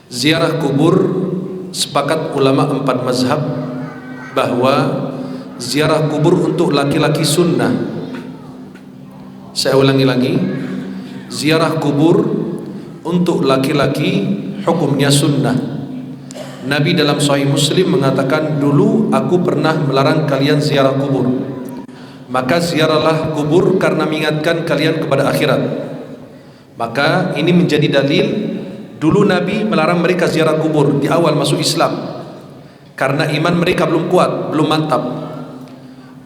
Ziarah kubur, sepakat ulama 4 mazhab bahwa ziarah kubur untuk laki-laki sunnah. Saya ulangi lagi, ziarah kubur untuk laki-laki hukumnya sunnah. Nabi dalam Sahih Muslim mengatakan, dulu aku pernah melarang kalian ziarah kubur, maka ziarahlah kubur karena mengingatkan kalian kepada akhirat. Maka ini menjadi dalil, dulu Nabi melarang mereka ziarah kubur di awal masuk Islam karena iman mereka belum kuat, belum mantap.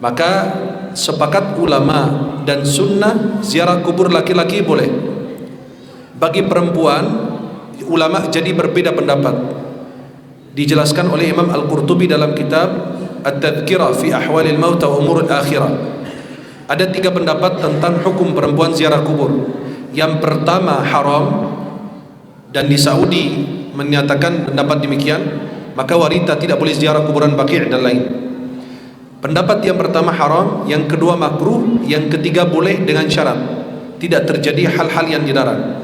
Maka sepakat ulama dan sunnah ziarah kubur laki-laki boleh. Bagi perempuan, ulama jadi berbeda pendapat. Dijelaskan oleh Imam Al-Qurtubi dalam kitab At-Tadhkirah fi Ahwalil Mauta wa Umuril Akhirah. Ada 3 pendapat tentang hukum perempuan ziarah kubur. Yang pertama haram, dan di Saudi menyatakan pendapat demikian, maka wanita tidak boleh ziarah kuburan Baqi' dan lain. Pendapat yang pertama haram, yang kedua makruh, yang ketiga boleh dengan syarat tidak terjadi hal-hal yang dilarang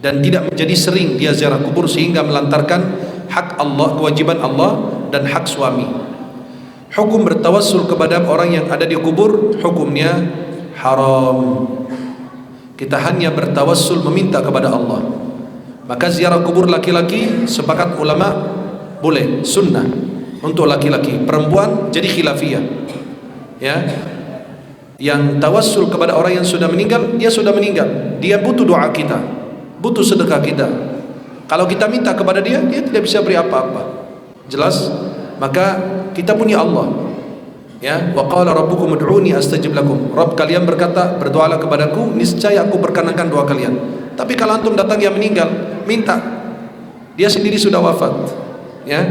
dan tidak menjadi sering dia ziarah kubur sehingga melantarkan hak Allah, kewajiban Allah dan hak suami. Hukum bertawassul kepada orang yang ada di kubur hukumnya haram. Kita hanya bertawassul meminta kepada Allah. Maka ziarah kubur laki-laki sepakat ulama boleh, sunnah untuk laki-laki. Perempuan jadi khilafiyah, ya. Yang tawassul kepada orang yang sudah meninggal, dia sudah meninggal, dia butuh doa kita, butuh sedekah kita. Kalau kita minta kepada dia, dia tidak bisa beri apa-apa. Jelas? Maka kita punya Allah, ya. Wa qala rabbukum ud'uni astajib lakum. Rabb kalian berkata, berdoalah kepadaku, niscaya aku berkenankan doa kalian. Tapi kalau antum datang yang meninggal, minta, dia sendiri sudah wafat, ya.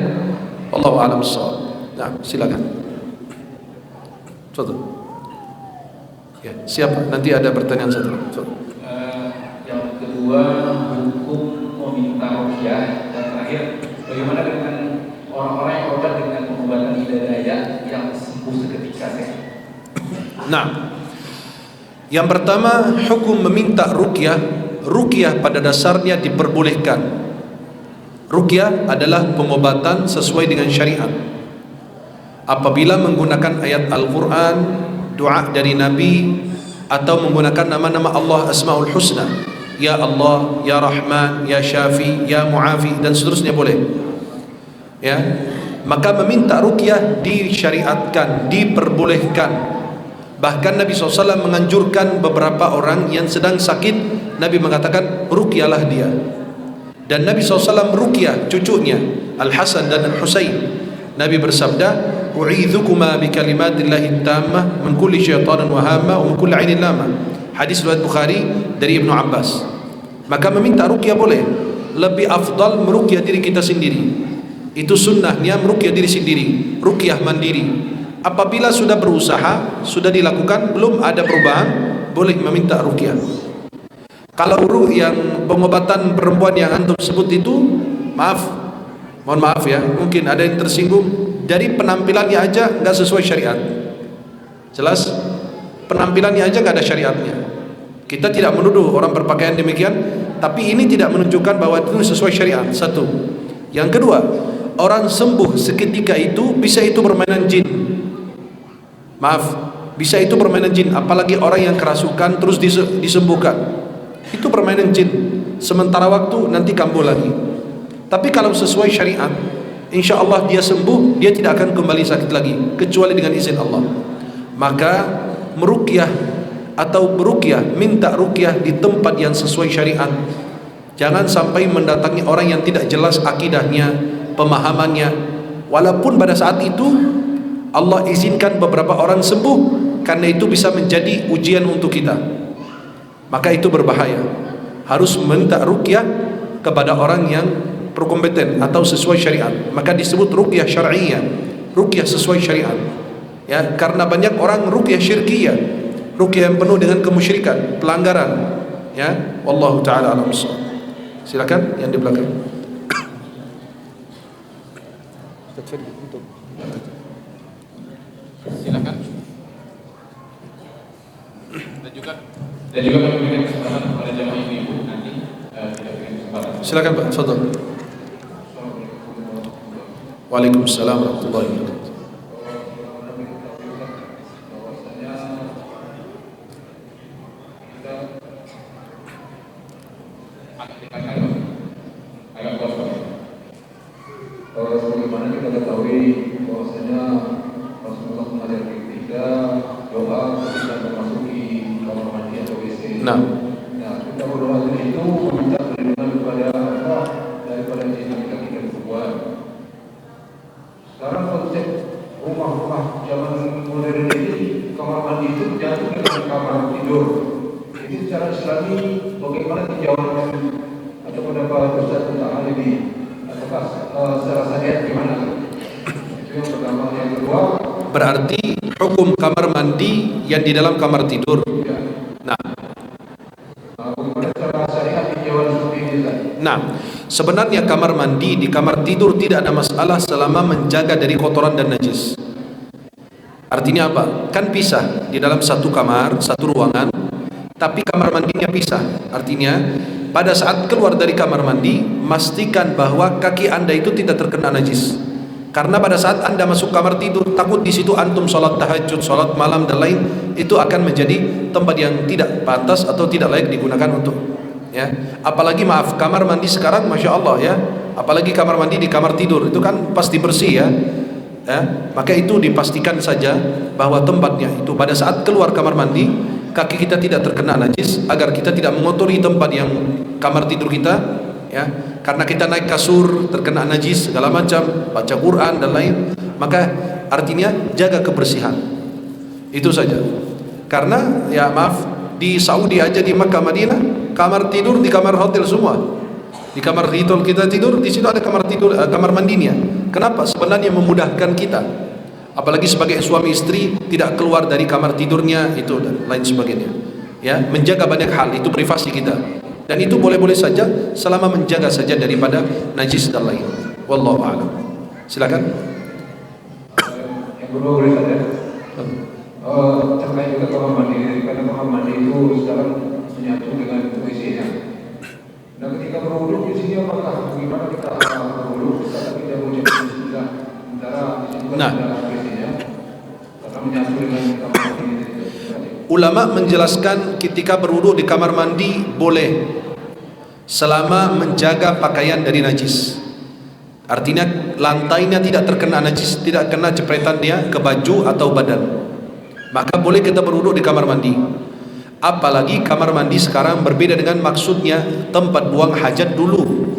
Wallahu a'lam bishawab. Nah, silakan. Contoh. Ya, siapa? Nanti ada pertanyaan satu. Yang kedua, hukum meminta ruqyah, dan terakhir, bagaimana dengan orang-orang yang berobat dengan pengobatan hidayah yang sembuh seketika? Nah, yang pertama hukum meminta ruqyah. Ruqyah pada dasarnya diperbolehkan. Ruqyah adalah pengobatan sesuai dengan syariat. Apabila menggunakan ayat Al-Quran, doa dari Nabi, atau menggunakan nama-nama Allah Asmaul Husna, Ya Allah, Ya Rahman, Ya Syafi, Ya Mu'afi, dan seterusnya boleh, ya. Maka meminta ruqyah disyariatkan, diperbolehkan. Bahkan Nabi SAW menganjurkan beberapa orang yang sedang sakit, Nabi mengatakan ruqyalah dia. Dan Nabi SAW ruqyah cucunya Al-Hasan dan Al-Husain. Nabi bersabda, u'idhukuma bikalimatillahi tammah min kulli syaitanin wahama wa min kulli ainin lama. Hadis riwayat Bukhari dari Ibnu Abbas. Maka meminta ruqyah boleh. Lebih afdal meruqyah diri kita sendiri. Itu sunnahnya, meruqyah diri sendiri, ruqyah mandiri. Apabila sudah berusaha, sudah dilakukan, belum ada perubahan, boleh meminta ruqyah. Kalau yang pengobatan perempuan yang antum sebut itu, mohon maaf ya, mungkin ada yang tersinggung, dari penampilannya aja nggak sesuai syariat. Jelas? Penampilannya aja nggak ada syariatnya. Kita tidak menuduh orang berpakaian demikian, tapi ini tidak menunjukkan bahwa itu sesuai syariat. Satu. Yang kedua, orang sembuh seketika itu bisa itu permainan jin. Bisa itu permainan jin, apalagi orang yang kerasukan terus disembuhkan. Itu permainan jin. Sementara waktu nanti kambuh lagi. Tapi kalau sesuai syariat, insya Allah dia sembuh, dia tidak akan kembali sakit lagi, kecuali dengan izin Allah. Maka meruqyah atau beruqyah, minta ruqyah di tempat yang sesuai syariat. Jangan sampai mendatangi orang yang tidak jelas akidahnya, pemahamannya. Walaupun pada saat itu Allah izinkan beberapa orang sembuh, karena itu bisa menjadi ujian untuk kita. Maka itu berbahaya. Harus minta ruqyah kepada orang yang berkompeten atau sesuai syariat. Maka disebut ruqyah syar'iyyah, ruqyah sesuai syariat. Ya, karena banyak orang ruqyah syirkiyah, ruqyah yang penuh dengan kemusyrikan, pelanggaran. Ya, wallahu taala a'lam bishawab. Silakan yang di belakang. Silakan. Dan juga kami berikan kesempatan kepada jamaah ibu nanti tidak berikan kesempatan. Silakan Pak, fadhil. Waalaikumsalam warahmatullahi wabarakatuh. Sebagaimana kita ketahui bahwasanya Rasulullah mengajarkan kita doa ketika memasuki kamar mandi atau WC. Nah, kita berdoa itu meminta perlindungan kepada Allah daripada jin yang kita berbuat. Sekarang konsep rumah-rumah zaman modern ini, kamar mandi itu jatuh dengan kamar tidur. Jadi secara Islami bagaimana dijawabkan atau pendapat Ustaz tentang hal ini? Apakah secara syariat gimana? Itu yang pertama. Yang kedua, berarti hukum kamar mandi yang di dalam kamar tidur. ya, Nah, bagaimana secara syariat dijawab seperti ini? Nah, sebenarnya kamar mandi di kamar tidur tidak ada masalah selama menjaga dari kotoran dan najis. Artinya apa? Kan pisah di dalam satu kamar, satu ruangan, tapi kamar mandinya pisah. Artinya pada saat keluar dari kamar mandi, pastikan bahwa kaki Anda itu tidak terkena najis. Karena pada saat Anda masuk kamar tidur, takut di situ antum sholat tahajud, sholat malam dan lain, itu akan menjadi tempat yang tidak pantas atau tidak layak digunakan untuk, ya. Apalagi maaf, kamar mandi sekarang masya Allah ya, apalagi kamar mandi di kamar tidur itu kan pasti bersih ya. Maka itu dipastikan saja bahwa tempatnya itu pada saat keluar kamar mandi, kaki kita tidak terkena najis, agar kita tidak mengotori tempat yang kamar tidur kita, ya. Karena kita naik kasur terkena najis segala macam, baca Quran dan lain, maka artinya jaga kebersihan. Itu saja. Karena ya maaf, di Saudi aja, di Makkah, Madinah, kamar tidur di kamar hotel semua. Di kamar hotel kita tidur, di situ ada kamar tidur, kamar mandinya. Kenapa? Sebenarnya memudahkan kita. Apalagi sebagai suami istri tidak keluar dari kamar tidurnya itu dan lain sebagainya. Ya, menjaga banyak hal, itu privasi kita. Dan itu boleh-boleh saja selama menjaga saja daripada najis dan lain. Wallahu a'lam. Silakan. Yang kedua boleh saja. Terkait juga kamar mandi, karena kamar mandi itu sekarang menyatu dengan WC-nya. Nah, ketika berwudu di sini apakah bagaimana kita berwudu? Kita tidak mengucapkan bismillah. Sementara di sini kan ada WC-nya, karena menyatu dengan kamar mandi. Ulama menjelaskan ketika berwudu di kamar mandi boleh selama menjaga pakaian dari najis. Artinya lantainya tidak terkena najis, tidak kena cepretan dia ke baju atau badan, maka boleh kita berwudu di kamar mandi. Apalagi kamar mandi sekarang berbeda dengan maksudnya tempat buang hajat dulu.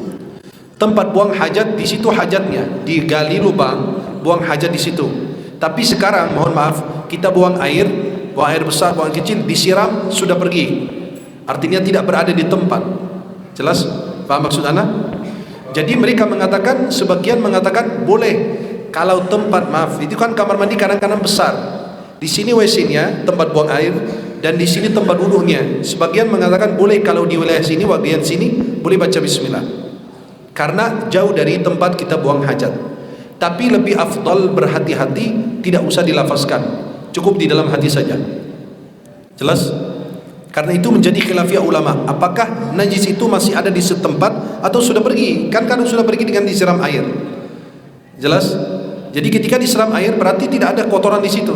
Tempat buang hajat di situ hajatnya, digali lubang, buang hajat di situ. Tapi sekarang mohon maaf, kita buang air besar, buang air kecil, disiram, sudah pergi. Artinya tidak berada di tempat. Jelas? Paham maksud Anda? Jadi mereka mengatakan, sebagian mengatakan boleh kalau tempat, maaf, itu kan kamar mandi kadang-kadang besar. Di sini WC-nya, tempat buang air, dan di sini tempat wudunya. Sebagian mengatakan boleh kalau di wilayah sini, bagian sini boleh baca bismillah. Karena jauh dari tempat kita buang hajat. Tapi lebih afdal berhati-hati, tidak usah dilafazkan. Cukup di dalam hati saja. Jelas? Karena itu menjadi khilafiyah ulama. Apakah najis itu masih ada di setempat atau sudah pergi? Kan kadang sudah pergi dengan disiram air. Jelas? Jadi ketika disiram air berarti tidak ada kotoran di situ.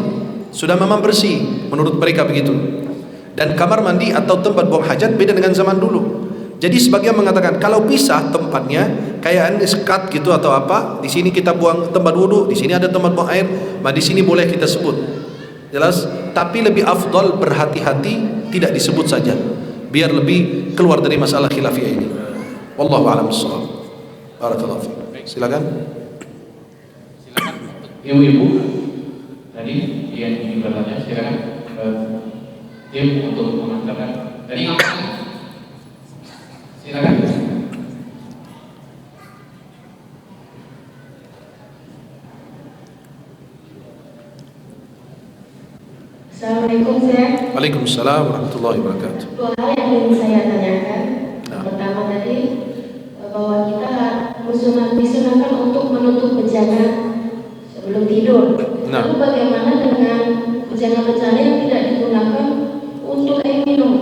Sudah memang bersih menurut mereka begitu. Dan kamar mandi atau tempat buang hajat beda dengan zaman dulu. Jadi sebagian mengatakan kalau pisah tempatnya kayak sekat gitu atau apa, di sini kita buang tempat wudu, di sini ada tempat buang air, maka di sini boleh kita sebut. Jelas? Tapi lebih afdal berhati-hati tidak disebut saja, biar lebih keluar dari masalah khilafiyah ini. Wallahu a'lam bishawab. Barakallahu fiik. Silakan. Silakan ibu-ibu tadi yang ingin bertanya, silakan tim untuk mengantarkan tadi ngapain? Silakan. Assalamualaikum Ustaz. Waalaikumsalam warahmatullahi wabarakatuh. Dua hal yang ingin saya tanyakan. Yang pertama tadi bahwa kita disunahkan untuk menutup bejana sebelum tidur. Lalu bagaimana dengan bejana-bejana yang tidak digunakan untuk air minum,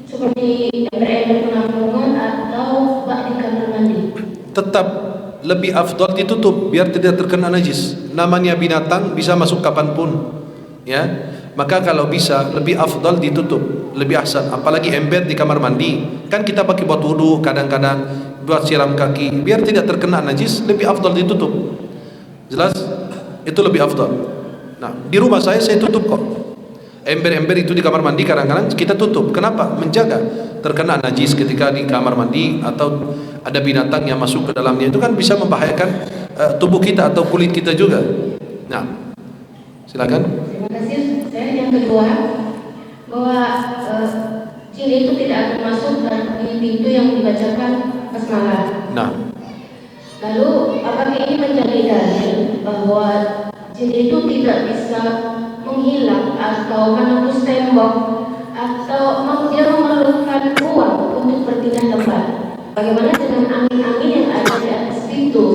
seperti ember-ember penampungan atau bak di kamar mandi? Tetap lebih afdal ditutup biar tidak terkena najis. Namanya binatang bisa masuk kapanpun, ya. Maka kalau bisa lebih afdal ditutup, lebih ahsan. Apalagi ember di kamar mandi, kan kita pakai buat wudu, kadang-kadang buat siram kaki, biar tidak terkena najis, lebih afdal ditutup. Jelas? Itu lebih afdal. Nah, di rumah saya tutup kok. Ember-ember itu di kamar mandi kadang-kadang kita tutup. Kenapa? Menjaga terkena najis ketika di kamar mandi atau ada binatang yang masuk ke dalamnya, itu kan bisa membahayakan tubuh kita atau kulit kita juga. Nah, silakan. Terima kasih. Saya yang kedua, bahwa jin itu tidak akan masuk dari pintu yang dibacakan basmalah. Nah, lalu apakah ini menjadi dalil bahwa jin itu tidak bisa menghilang atau menembus tembok atau dia memerlukan ruang untuk berpindah tempat? Bagaimana dengan angin-angin yang ada di atas pintu?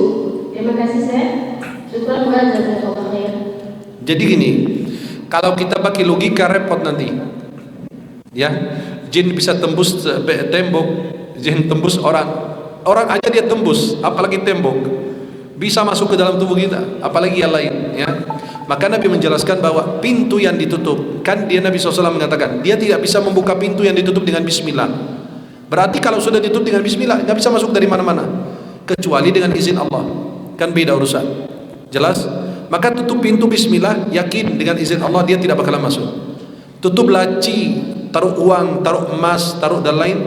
Terima kasih, saya. Syukur jazakallahu khairan. jadi gini, kalau kita pakai logika repot nanti, ya. Jin bisa tembus tembok, jin tembus orang aja dia tembus, apalagi tembok. Bisa masuk ke dalam tubuh kita, apalagi yang lain, ya. Maka Nabi menjelaskan bahwa pintu yang ditutup, kan dia Nabi SAW mengatakan dia tidak bisa membuka pintu yang ditutup dengan bismillah. Berarti kalau sudah ditutup dengan bismillah, nggak bisa masuk dari mana-mana, kecuali dengan izin Allah. Kan beda urusan. Jelas? Maka tutup pintu bismillah, yakin dengan izin Allah dia tidak bakalan masuk. Tutup laci, taruh uang, taruh emas, taruh dan lain,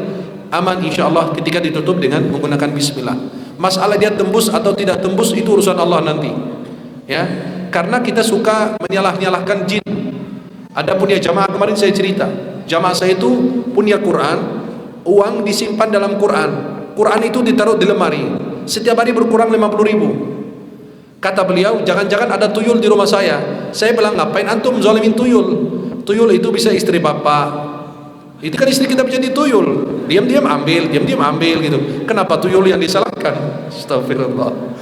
aman insya Allah ketika ditutup dengan menggunakan bismillah. Masalah dia tembus atau tidak tembus itu urusan Allah nanti, ya. Karena kita suka menyalah-nyalahkan jin. Adapun ya jamaah, kemarin saya cerita, jamaah saya itu punya Quran, uang disimpan dalam Quran, Quran itu ditaruh di lemari, setiap hari berkurang 50.000. Kata beliau, jangan-jangan ada tuyul di rumah saya. Saya bilang, ngapain antum zalimin tuyul? Tuyul itu bisa istri bapak. Itu kan istri kita bisa dituyul. Diam-diam ambil, diam-diam ambil gitu. Kenapa tuyul yang disalahkan? Astagfirullah.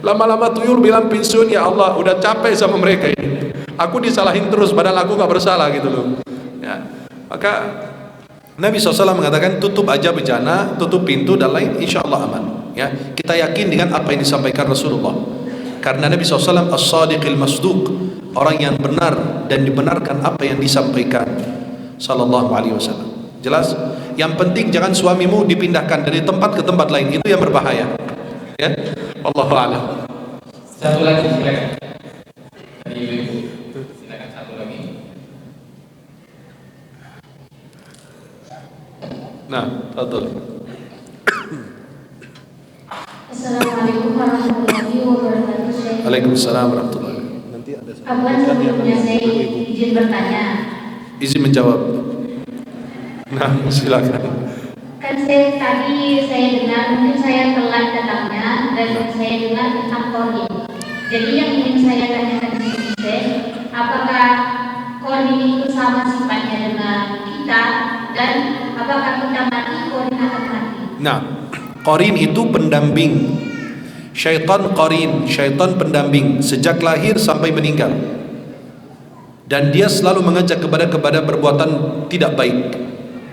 Lama-lama tuyul bilang pensiun, ya Allah, udah capek sama mereka ini. Aku disalahin terus, padahal aku gak bersalah gitu loh. Ya. Maka Nabi SAW mengatakan tutup aja bejana, tutup pintu dan lain, insya Allah aman. Ya, kita yakin dengan apa yang disampaikan Rasulullah. Karena Nabi SAW as-sadiqil masduq, orang yang benar dan dibenarkan apa yang disampaikan sallallahu alaihi wasallam. Jelas? Yang penting jangan suamimu dipindahkan dari tempat ke tempat lain, itu yang berbahaya. Ya, Allahu a'lam. Satu lagi silakan. Dari ibu. Silakan satu lagi. Nah, betul. Assalamualaikum warahmatullahi wabarakatuh. Waalaikumsalam warahmatullahi wabarakatuh. Nanti ada sebelumnya saya izin bertanya. Izin menjawab. Nah, silakan. Kan tadi saya dengar, mungkin saya telat datangnya, dan saya dengar tentang korin. Jadi yang ingin saya tanyakan di sini, apakah korin itu sama sifatnya dengan kita, dan apakah kita mati, korin akan mati? Nah, qarin itu pendamping. Syaitan qarin, syaitan pendamping sejak lahir sampai meninggal. Dan dia selalu mengajak kepada perbuatan tidak baik.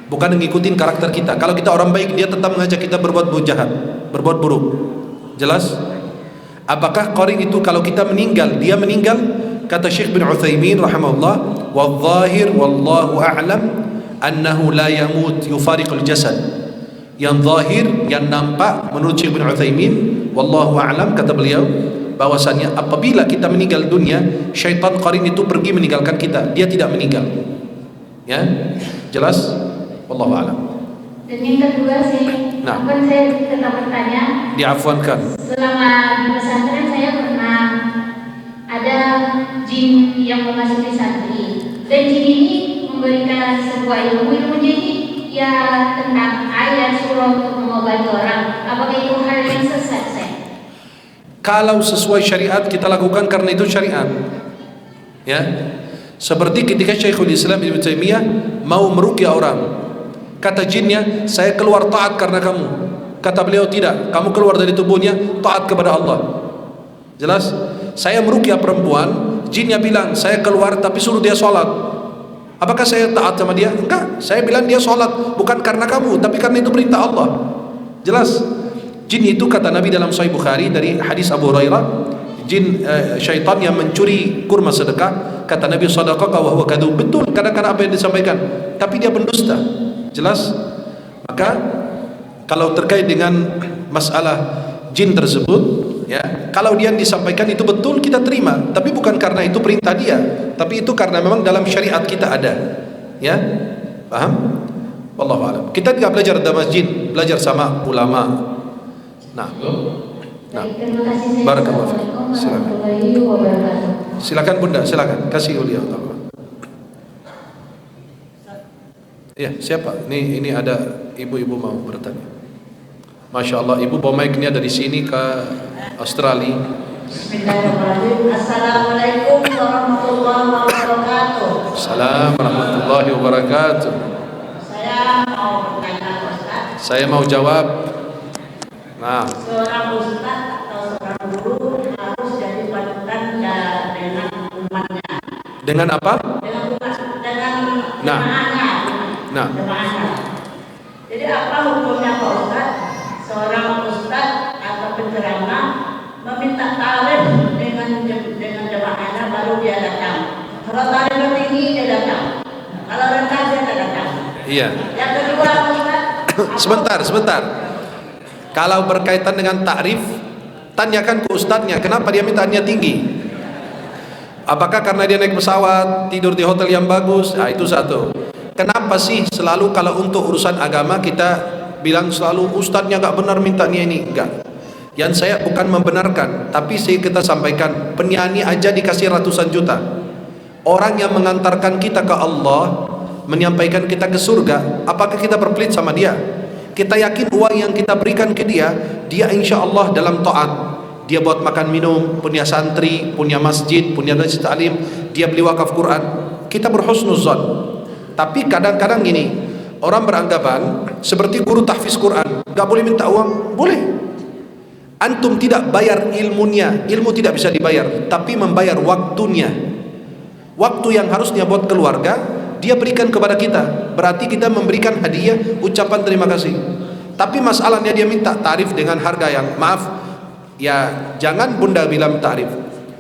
Bukan mengikuti karakter kita. Kalau kita orang baik, dia tetap mengajak kita berbuat jahat, berbuat buruk. Jelas? Apakah qarin itu kalau kita meninggal, dia meninggal? Kata Syekh bin Utsaimin rahimahullah, "Wadh-dhahir wallahu a'lam annahu la yamut yufariqul jasad." Yang zahir, yang nampak menurut Syekh bin Utsaimin, wallahu a'lam, kata beliau, bahwasanya apabila kita meninggal dunia, syaitan qarin itu pergi meninggalkan kita, dia tidak meninggal. Ya, jelas? Wallahu a'lam. Dan yang kedua sih, Nah, kan saya tetap bertanya. Diafwankan. Selama di pesantren saya pernah ada jin yang memasuki santri, dan jin ini memberikan sebuah ilmunya ini ya tentang ayat surah untuk mengobati orang. Apakah itu hal yang sesat, saya? Kalau sesuai syariat kita lakukan karena itu syariat. Ya. Seperti ketika Syekhul Islam Ibnu Taimiyah mau meruqyah orang. Kata jinnya, "Saya keluar taat karena kamu." Kata beliau, "Tidak, kamu keluar dari tubuhnya taat kepada Allah." Jelas? Saya meruqyah perempuan, jinnya bilang, "Saya keluar tapi suruh dia sholat." Apakah saya taat sama dia? Enggak. Saya bilang dia sholat bukan karena kamu, tapi karena itu perintah Allah. Jelas? Jin itu kata Nabi dalam Sahih Bukhari dari hadis Abu Hurairah, jin syaitan yang mencuri kurma sedekah, kata Nabi sadaqaka wa huwa kadzub. Betul kadang-kadang apa yang disampaikan, tapi dia pendusta. Jelas? Maka kalau terkait dengan masalah jin tersebut, ya, kalau dia disampaikan itu betul kita terima, tapi bukan karena itu perintah dia, tapi itu karena memang dalam syariat kita ada. Ya? Paham? Wallahu a'lam. Kita tidak belajar dalam masjid, belajar sama ulama. Nah. Terima kasih. Barakallahu fiik. Silakan Bunda, silakan. Kasih beliau. Ya, siapa? Ini ada ibu-ibu mau bertanya. Masya Allah, ibu bawa mic-nya dari sini ke Australia. Bismillahirrahmanirrahim. Assalamualaikum warahmatullahi wabarakatuh. Assalamualaikum warahmatullahi wabarakatuh. Saya mau bertanya, Ustaz. Saya mau jawab. Nah, Seorang ustaz atau seorang guru harus jadi panutan dengan umatnya. dengan apa? Dengan Nah. jemaahnya. Nah. Jemaahnya. Jadi apa hukumnya Pak Ustaz? Seorang ustaz atau penceramah meminta tarif dengan jemaahnya baru dia datang. Kalau tarifnya tinggi dia datang. Kalau rendah dia tidak datang. Iya. Yang kedua Ustaz. Sebentar. Kalau berkaitan dengan takrif, tanyakan ke ustadznya, kenapa dia mintanya tinggi? Apakah karena dia naik pesawat, tidur di hotel yang bagus? Nah, itu satu. Kenapa sih selalu kalau untuk urusan agama kita bilang selalu ustadznya gak benar mintanya ini? Enggak. Yang saya bukan membenarkan, tapi kita sampaikan, penyanyi aja dikasih ratusan juta. Orang yang mengantarkan kita ke Allah, menyampaikan kita ke surga, apakah kita berpelit sama dia? Kita yakin uang yang kita berikan ke dia, dia insya Allah dalam taat. Dia buat makan minum, punya santri, punya masjid, punya majlis ta'lim, dia beli wakaf Quran. Kita berhusnuzan. Tapi kadang-kadang gini, orang beranggapan seperti guru tahfiz Quran, gak boleh minta uang. Boleh. Antum tidak bayar ilmunya, ilmu tidak bisa dibayar, tapi membayar waktunya. Waktu yang harusnya buat keluarga, dia berikan kepada kita, berarti kita memberikan hadiah, ucapan terima kasih. Tapi masalahnya dia minta tarif dengan harga yang, maaf ya, jangan Bunda bilang tarif.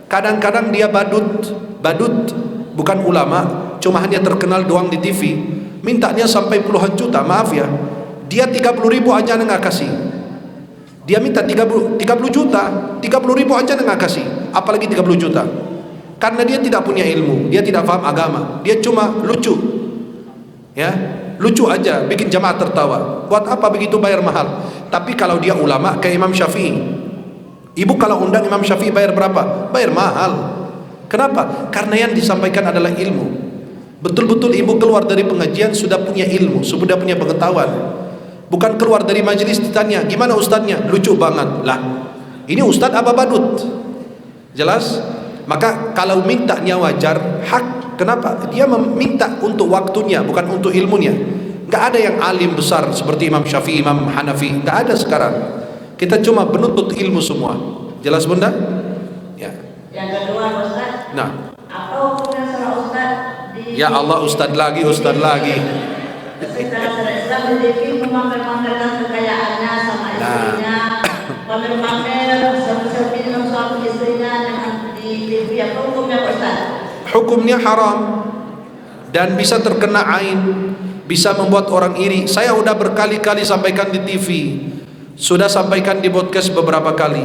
Kadang-kadang dia badut, bukan ulama, cuma hanya terkenal doang di TV, mintanya sampai puluhan juta. Maaf ya, dia 30 ribu aja nggak kasih. Dia minta 30 juta, 30 ribu aja nggak kasih, apalagi 30 juta. Karena dia tidak punya ilmu, dia tidak paham agama, dia cuma lucu, ya, lucu aja, bikin jamaah tertawa. Buat apa begitu bayar mahal? Tapi kalau dia ulama kayak Imam Syafi'i, ibu kalau undang Imam Syafi'i bayar berapa? Bayar mahal. Kenapa? Karena yang disampaikan adalah ilmu. Betul-betul ibu keluar dari pengajian sudah punya ilmu, sudah punya pengetahuan. Bukan keluar dari majelis ditanya, gimana ustadznya? Lucu banget. Lah, ini ustadz apa badut? Jelas? Maka kalau mintanya wajar, hak. Kenapa? Dia meminta untuk waktunya, bukan untuk ilmunya. Gak ada yang alim besar seperti Imam Syafi'i, Imam Hanafi. Gak ada sekarang. Kita cuma penuntut ilmu semua. Jelas Bunda? Ya. Yang kedua Ustaz. Nah. Apa hukumnya seorang Ustaz di... Ya Allah, Ustaz lagi. Secara Islam di TV memamer-mamerkan kekayaannya sama istrinya, pamer-pamer selfie dengan suami istrinya dengan di TV. Apa hukumnya Ustaz? Hukumnya haram dan bisa terkena ain, bisa membuat orang iri. Saya udah berkali-kali sampaikan di TV, sudah sampaikan di podcast beberapa kali.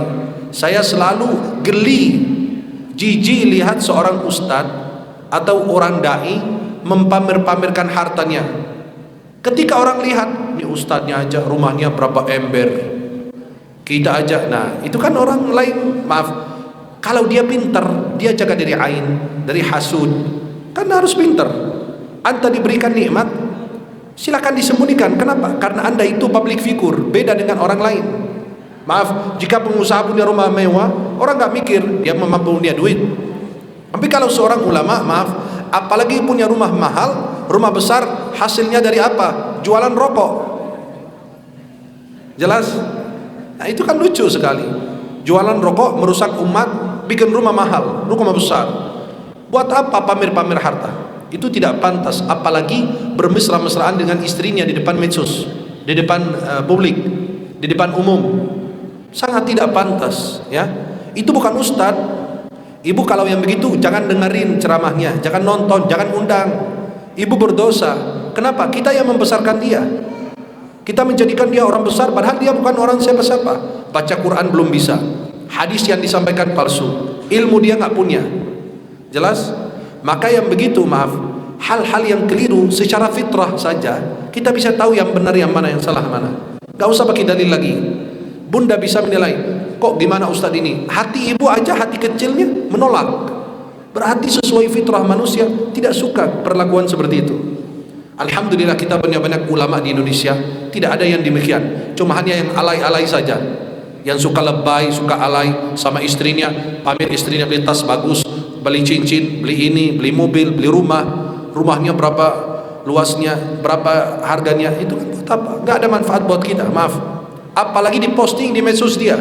Saya selalu geli, jijik lihat seorang ustadz atau orang dai mempamer-pamerkan hartanya. Ketika orang lihat, ini ustadznya aja rumahnya berapa ember, kita aja, nah itu kan orang lain, maaf. Kalau dia pintar, dia jaga dari ain, dari hasud. Kan harus pintar. Anda diberikan nikmat, silakan disembunyikan. Kenapa? Karena Anda itu public figure, beda dengan orang lain. Maaf, jika pengusaha punya rumah mewah, orang nggak mikir dia mampu punya duit. Tapi kalau seorang ulama, maaf, apalagi punya rumah mahal, rumah besar, hasilnya dari apa? Jualan rokok. Jelas? Nah itu kan lucu sekali. Jualan rokok merusak umat, bikin rumah mahal, rumah besar. Buat apa pamer-pamer harta? Itu tidak pantas, apalagi bermesra-mesraan dengan istrinya di depan medsos, di depan publik, di depan umum. sangat tidak pantas, ya. Itu bukan ustadz. Ibu kalau yang begitu jangan dengerin ceramahnya, jangan nonton, jangan undang. Ibu berdosa. Kenapa? Kita yang membesarkan dia. Kita menjadikan dia orang besar padahal dia bukan orang siapa-siapa. Baca Quran belum bisa. Hadis yang disampaikan palsu. Ilmu dia nggak punya. Jelas? Maka yang begitu, maaf, hal-hal yang keliru secara fitrah saja kita bisa tahu yang benar yang mana, yang salah mana. Gak usah pakai dalil lagi. Bunda bisa menilai, kok gimana ustadz ini? Hati ibu aja, hati kecilnya menolak. Berarti sesuai fitrah manusia tidak suka perlakuan seperti itu. Alhamdulillah kita punya banyak ulama di Indonesia. Tidak ada yang demikian. Cuma hanya yang alay-alay saja. Yang suka lebay, suka alay sama istrinya, pamer istrinya beli tas bagus, beli cincin, beli ini, beli mobil, beli rumah. Rumahnya berapa luasnya, berapa harganya, itu kan buat apa? Gak ada manfaat buat kita, maaf. Apalagi diposting di medsos dia.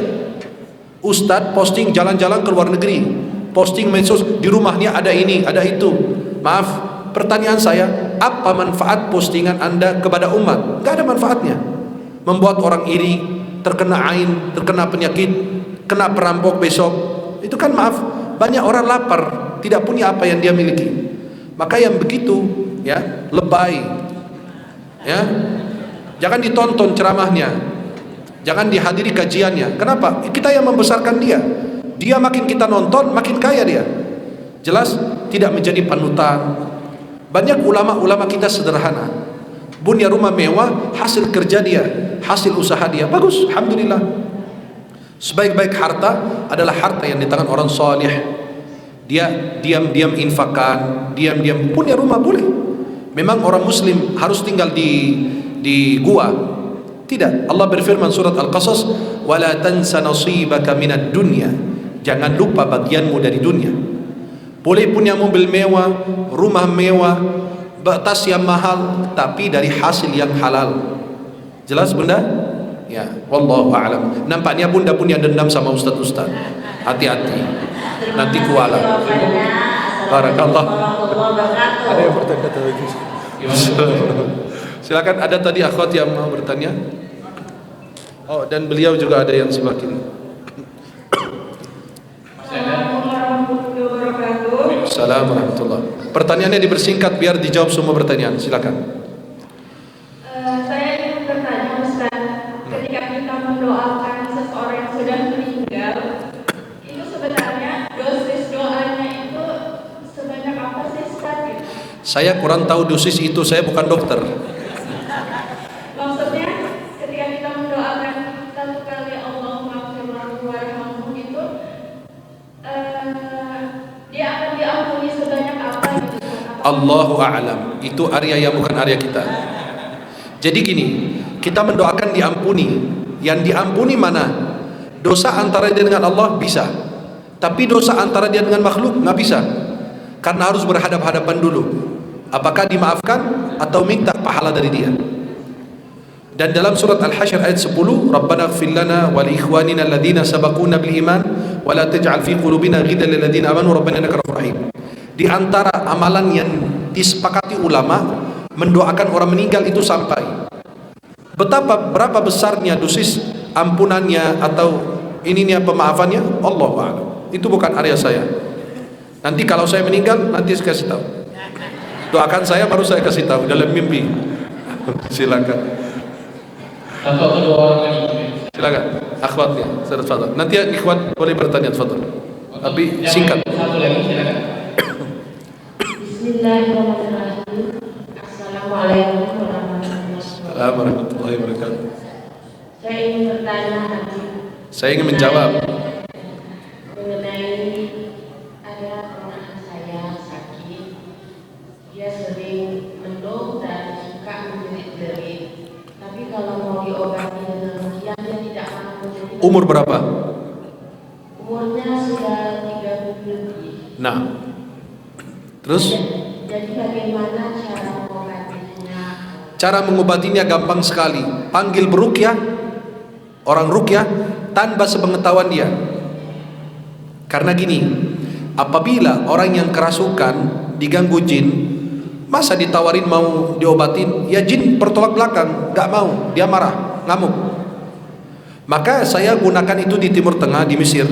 Ustadz posting jalan-jalan ke luar negeri, posting medsos di rumahnya ada ini, ada itu. Maaf, pertanyaan saya, apa manfaat postingan Anda kepada umat? Gak ada manfaatnya. Membuat orang iri, terkena ain, terkena penyakit, kena perampok besok. Itu kan maaf, banyak orang lapar, tidak punya apa yang dia miliki. Maka yang begitu, ya, lebay, ya, jangan ditonton ceramahnya, jangan dihadiri kajiannya. Kenapa? Kita yang membesarkan dia. Dia makin kita nonton, makin kaya dia. Jelas tidak menjadi panutan. Banyak ulama-ulama kita sederhana, punya rumah mewah, hasil kerja dia, hasil usaha dia, bagus, alhamdulillah. Sebaik-baik harta adalah harta yang di tangan orang saleh. Dia diam-diam infakkan, diam-diam punya rumah boleh. Memang orang muslim harus tinggal di gua? Tidak. Allah berfirman surat Al-Qasas, "Wala tansa nasibaka minad dunya." Jangan lupa bagianmu dari dunia. Boleh punya mobil mewah, rumah mewah, tas yang mahal, tapi dari hasil yang halal. Jelas bunda? Ya, wallahu a'lam. Nampaknya bunda punya dendam sama ustaz-ustaz. Hati-hati. Nanti kuala. Barakallah. Ada yang bertanya lagi? Silakan, ada tadi akhwat yang mau bertanya. Oh, dan beliau juga ada yang sebelah kiri. Assalamualaikum warahmatullahi wabarakatuh. Pertanyaannya dipersingkat biar dijawab semua pertanyaan. Silakan. Saya ingin bertanya, Ustaz, ketika kita mendoakan seseorang yang sudah meninggal, itu sebenarnya dosis doanya itu sebanyak apa sih, Ustaz? Saya kurang tahu dosis itu, saya bukan dokter. Maksudnya ketika kita mendoakan satu kali Allahumma firlahu warhamhu itu, dia akan diampuni sebanyak apa gitu? Allahu a'lam. Itu area yang bukan area kita. Jadi gini, kita mendoakan diampuni. Yang diampuni mana? Dosa antara dia dengan Allah bisa, tapi dosa antara dia dengan makhluk nggak bisa, karena harus berhadap-hadapan dulu. Apakah dimaafkan atau minta pahala dari dia? Dan dalam surat Al-Hasyr ayat 10, Rabbana ighfir lana wa li ikhwanina alladhina sabaquna bil iman wa la taj'al fi qulubina ghillan lil ladzina amanu rabbana innaka ra'ufur rahim. Di antara amalan yang disepakati ulama, mendoakan orang meninggal itu sampai. Berapa besarnya dosis ampunannya atau ininya pemaafannya? Allahu a'lam. Itu bukan area saya. Nanti kalau saya meninggal, nanti saya kasih tahu. Doakan saya baru saya kasih tahu dalam mimpi. Silakan. Satu atau dua orang lagi. Silakan. Akhwatnya, tafadhal. Nanti ikhwat boleh bertanya, tafadhal. Tapi singkat. Satu lagi, silakan. Bismillahirrahmanirrahim. Assalamualaikum warahmatullahi wabarakatuh. Saya ingin bertanya nanti. Saya ingin menjawab. Mengenai ada ponakan saya sakit, dia sering mendung dan suka menjerit-jerit. Tapi kalau mau diobati dengan ruqyah dia tidak mau menjerit. Umur berapa? Umurnya sudah 30 lebih. Nah, terus? Jadi bagaimana cara mengobatinya? Cara mengobatinya gampang sekali. Panggil beruqyah, orang ruqyah tanpa sepengetahuan dia. Karena gini, apabila orang yang kerasukan diganggu jin, masa ditawarin mau diobatin, ya jin bertolak belakang, gak mau, dia marah, ngamuk. Maka saya gunakan itu di Timur Tengah, di Mesir.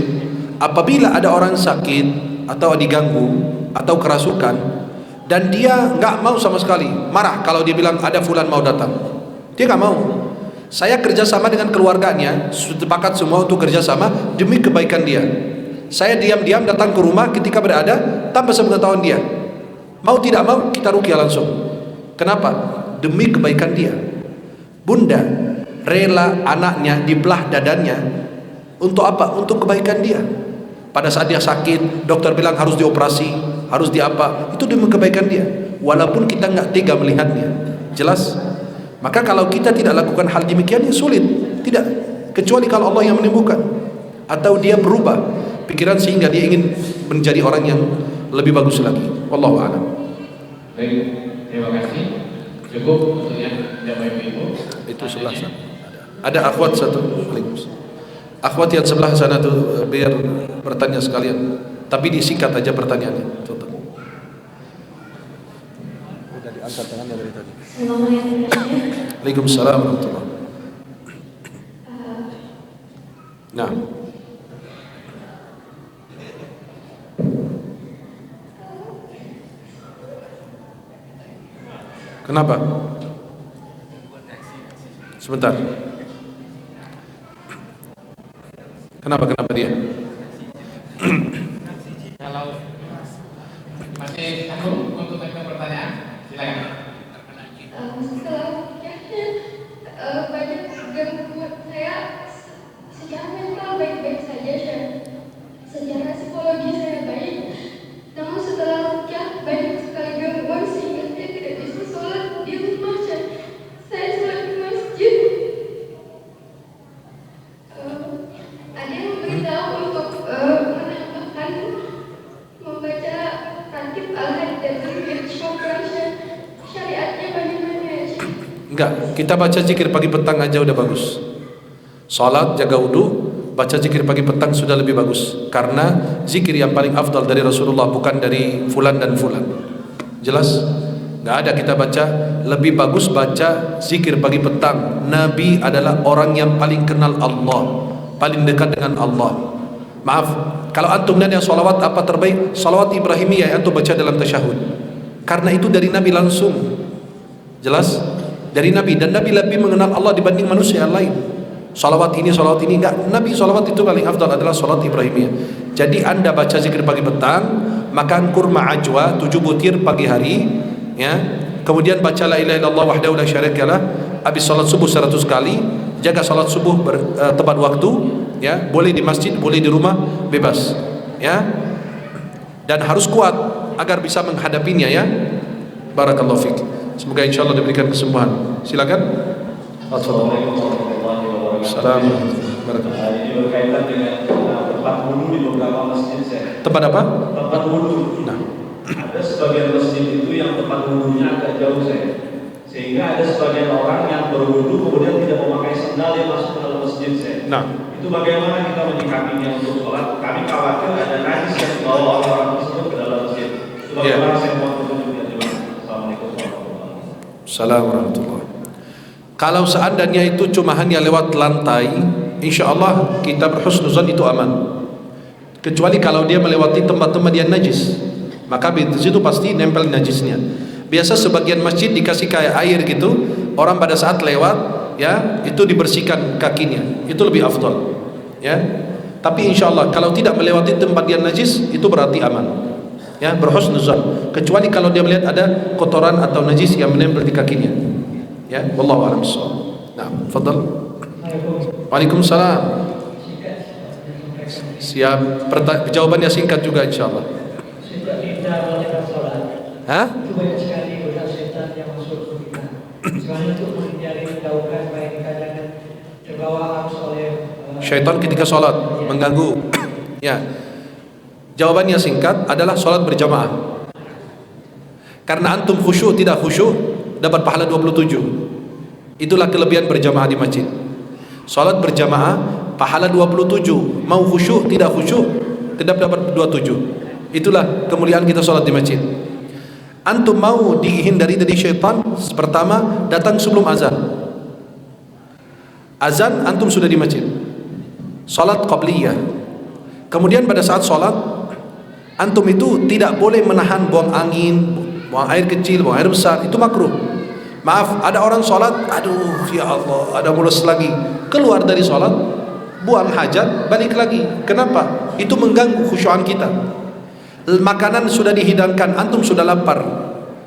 Apabila ada orang sakit atau diganggu atau kerasukan dan dia nggak mau sama sekali, marah kalau dia bilang ada fulan mau datang, dia nggak mau. Saya kerjasama dengan keluarganya, sepakat semua untuk kerjasama demi kebaikan dia. Saya diam-diam datang ke rumah ketika berada tanpa sepengetahuan dia. Mau tidak mau kita ruqyah langsung. Kenapa? Demi kebaikan dia. Bunda rela anaknya dibelah dadanya untuk apa? Untuk kebaikan dia. Pada saat dia sakit, dokter bilang harus dioperasi, harus diapa, itu demi kebaikan dia. Walaupun kita nggak tega melihatnya. Jelas? Maka kalau kita tidak lakukan hal demikian, ya sulit. Tidak, kecuali kalau Allah yang menyembuhkan atau dia berubah pikiran sehingga dia ingin menjadi orang yang lebih bagus lagi. Wallahu a'lam. Baik, terima kasih. Cukup untuk yang jamaah ibu. Itu sebelah sana. Ada akhwat satu. Akhwat yang sebelah sana tuh biar bertanya sekalian. Tapi disingkat aja pertanyaannya. Tuh. Udah diangkat tangannya dari tadi. Waalaikumsalam warahmatullahi wabarakatuh. Nah. Kenapa? Sebentar. Kenapa dia? Kalau masih sanggup untuk tanya pertanyaan, silakan. Banyak gangguan saya secara mental baik-baik saja, secara psikologi saya baik. Namun setelah ruqyah banyak sekali gangguan sehingga saya tidak bisa sholat di rumah. Saya sholat di masjid. Ada yang memberitahu untuk menambahkan membaca ratib al-had dan zikir syukur. Syariatnya bagaimana ya? Enggak, kita baca zikir pagi petang aja udah bagus. Salat, jaga wudu, baca zikir pagi petang sudah lebih bagus. Karena zikir yang paling afdal dari Rasulullah, bukan dari fulan dan fulan. Jelas? Enggak ada kita baca lebih bagus baca zikir pagi petang. Nabi adalah orang yang paling kenal Allah, paling dekat dengan Allah. Maaf, kalau antum nanya salawat apa terbaik? Salawat Ibrahimiyah yang antum baca dalam tasyahud. Karena itu dari Nabi langsung. Jelas? Dari Nabi, dan Nabi lebih mengenal Allah dibanding manusia yang lain. Salawat ini enggak. Nabi salawat itu paling afdal adalah salat Ibrahimiyah. Jadi Anda baca zikir pagi petang, makan kurma ajwa 7 butir pagi hari, ya. Kemudian baca la ilaha illallah wahdahu la syarikalah, habis salat subuh 100 kali, jaga salat subuh tepat waktu, ya. Boleh di masjid, boleh di rumah, bebas, ya. Dan harus kuat agar bisa menghadapinya, ya. Barakallahu fiik. Semoga insyaallah diberikan kesembuhan. Silakan. Assalamualaikum warahmatullahi wabarakatuh. Assalamualaikum. Ini berkaitan dengan tempat wudu di beberapa masjid saya. Tempat apa? Tempat wudu. Nah, ada sebagian masjid itu yang tempat wudunya agak jauh saya. Sehingga ada sebagian orang yang berwudu kemudian tidak memakai sandal yang masuk ke dalam masjid saya. nah. Itu bagaimana kita menyikapinya untuk sholat? Kami khawatir ada najis yang dibawa oleh orang tersebut ke dalam masjid. Itu bagaimana saya mohon petunjuknya. Assalamualaikum warahmatullahi wabarakatuh. Assalamualaikum warahmatullahi. Kalau seandainya itu cuma hanya lewat lantai, insya Allah kita berhusnuzan itu aman. Kecuali kalau dia melewati tempat-tempat yang najis, maka di situ pasti nempel najisnya. Biasa sebagian masjid dikasih kayak air gitu, orang pada saat lewat, ya itu dibersihkan kakinya, itu lebih afdal, ya. Tapi insya Allah kalau tidak melewati tempat yang najis, itu berarti aman, ya, berhusnuzan. Kecuali kalau dia melihat ada kotoran atau najis yang menempel di kakinya, ya. Wallahu a'lam bishawab. Nah, fadhal. Waalaikumsalam. Siap. Jawabannya singkat juga insyaallah. Hah? Itu banyak sekali godaan setan yang masuk ke kita. Selain untuk menghindari menjauhkan baik kadang terbawa arus oleh syaitan ketika sholat mengganggu. Ya. Jawabannya singkat adalah sholat berjamaah. Karena antum khusyuk tidak khusyuk dapat pahala 27. Itulah kelebihan berjamaah di masjid. Sholat berjamaah pahala 27. Mau khusyuk tidak khusyuk tidak dapat 27. Itulah kemuliaan kita sholat di masjid. Antum mau dihindari dari syaitan, pertama datang sebelum azan. Azan antum sudah di masjid. Salat qabliyah. Kemudian pada saat salat antum itu tidak boleh menahan buang angin, buang air kecil, buang air besar, itu makruh. Maaf, ada orang salat, aduh ya Allah, ada mules lagi, keluar dari salat, buang hajat, balik lagi. Kenapa? Itu mengganggu khusyuan kita. Makanan sudah dihidangkan, antum sudah lapar,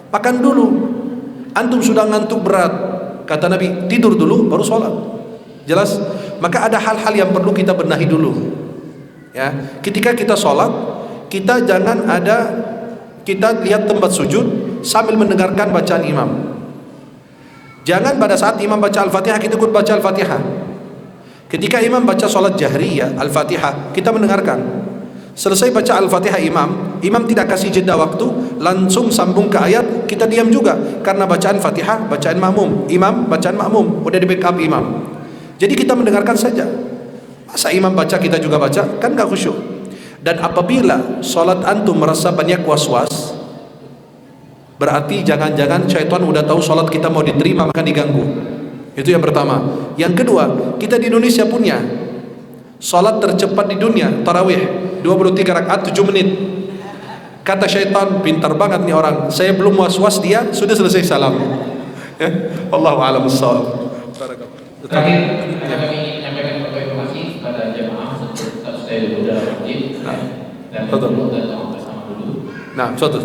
makan dulu. Antum sudah ngantuk berat, kata Nabi, tidur dulu baru sholat. Jelas? Maka ada hal-hal yang perlu kita benahi dulu. Ya, ketika kita sholat, kita jangan kita lihat tempat sujud sambil mendengarkan bacaan imam. Jangan pada saat imam baca Al-Fatihah kita ikut baca Al-Fatihah. Ketika imam baca sholat jahriyah Al-Fatihah, kita mendengarkan. Selesai baca Al-Fatihah imam tidak kasih jeda waktu, langsung sambung ke ayat, kita diam juga. Karena bacaan Fatihah, bacaan makmum, imam, bacaan makmum, udah di backup imam. Jadi kita mendengarkan saja. Masa imam baca, kita juga baca, kan gak khusyuk. Dan apabila sholat antum merasa banyak was-was, berarti jangan-jangan syaitan udah tahu sholat kita mau diterima, maka diganggu. Itu yang pertama. Yang kedua, kita di Indonesia punya sholat tercepat di dunia, tarawih 23 rakaat 7 menit. Kata syaitan, pintar banget nih orang, saya belum was-was dia sudah selesai salam. Ya, Allahu a'lam bissawab. Terakhir, kami ingin menyampaikan beberapa informasi pada jemaah untuk stay dulu dalam masjid dan dulu dan bersama dulu. Nah, suatu.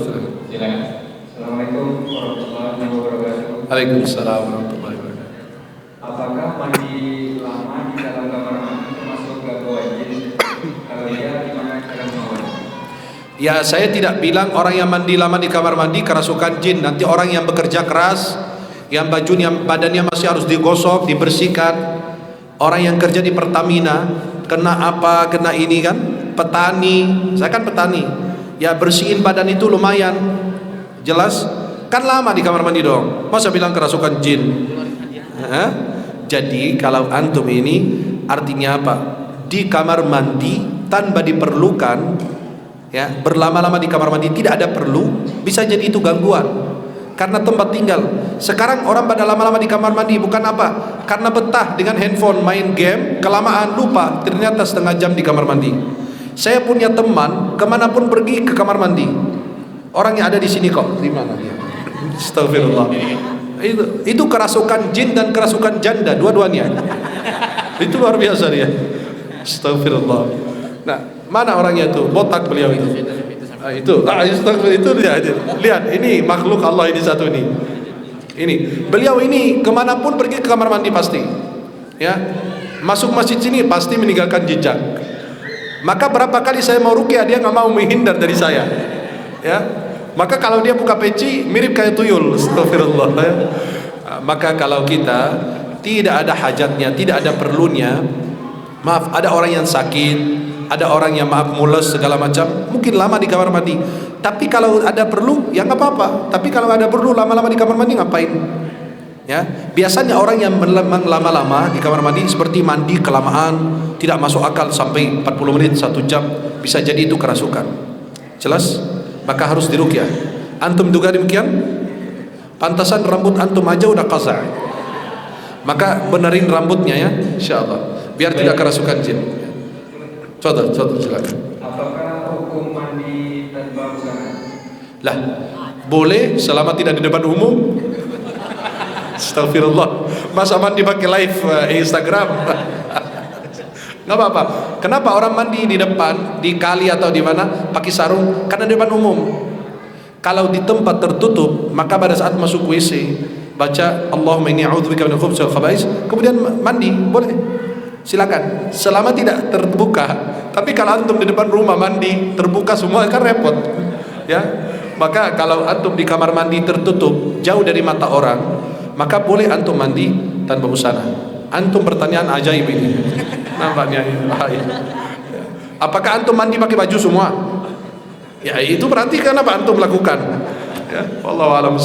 Silakan. Assalamualaikum warahmatullahi wabarakatuh. Waalaikumsalam warahmatullahi wabarakatuh. Apakah mandi lama di dalam kamar mandi termasuk gak wajib? Kalau iya, gimana cara mengawal? Ya, saya tidak bilang orang yang mandi lama di kamar mandi kerasukan jin. Nanti orang yang bekerja keras, yang badannya masih harus digosok, dibersihkan. Orang yang kerja di Pertamina, kena apa, kena ini kan, petani. Saya kan petani. Ya, bersihin badan itu lumayan. Jelas? Kan lama di kamar mandi dong. Masa bilang kerasukan jin? Jadi kalau antum ini artinya apa? Di kamar mandi tanpa diperlukan, ya, berlama-lama di kamar mandi tidak ada perlu, bisa jadi itu gangguan karena tempat tinggal. Sekarang orang pada lama-lama di kamar mandi bukan apa? Karena betah dengan handphone, main game, kelamaan lupa, ternyata setengah jam di kamar mandi. Saya punya teman kemanapun pergi ke kamar mandi, orang yang ada di sini kok, di mana dia? Astagfirullah. Itu kerasukan jin dan kerasukan janda, dua-duanya. Itu luar biasa dia. Astagfirullah. Nah, mana orangnya itu? Botak beliau itu. Itu dia. Lihat, ini makhluk Allah ini satu ini. Ini beliau ini kemanapun pergi ke kamar mandi pasti. Ya, masuk masjid sini pasti meninggalkan jejak. Maka berapa kali saya mau ruqyah dia nggak mau, menghindar dari saya. Ya, maka kalau dia buka peci mirip kayak tuyul. Astagfirullah. Ya. Maka kalau kita tidak ada hajatnya, tidak ada perlunya, maaf, ada orang yang sakit, ada orang yang maaf mules segala macam, mungkin lama di kamar mandi. Tapi kalau ada perlu, ya nggak apa-apa. Tapi kalau ada perlu lama-lama di kamar mandi ngapain? Ya, biasanya orang yang memang lama-lama di kamar mandi seperti mandi kelamaan, tidak masuk akal sampai 40 menit 1 jam, bisa jadi itu kerasukan. Jelas? Maka harus diruqyah. Antum juga demikian? Pantasan rambut antum aja udah qaza'. Maka benerin rambutnya ya, insyaallah, biar tidak kerasukan jin. Contoh silakan. Apakah hukum mandi tanpa busana? Lah, boleh selama tidak di depan umum. Astagfirullah. Masa mandi pakai live Instagram? Nggak apa-apa. Kenapa orang mandi di depan, di kali atau di mana pakai sarung? Karena di depan umum. Kalau di tempat tertutup, maka pada saat masuk WC baca Allahumma inni a'udzubika minal khubuthi wal khaba'is, kemudian mandi, boleh. Silakan. Selama tidak terbuka. Tapi kalau antum di depan rumah mandi terbuka semua kan repot. Ya. Maka kalau antum di kamar mandi tertutup, jauh dari mata orang, maka boleh antum mandi tanpa busana. Antum pertanyaan ajaib ini. Nampaknya bahaya. Apakah antum mandi pakai baju semua? Ya itu berarti kenapa antum lakukan? Ya, wallahu a'lam.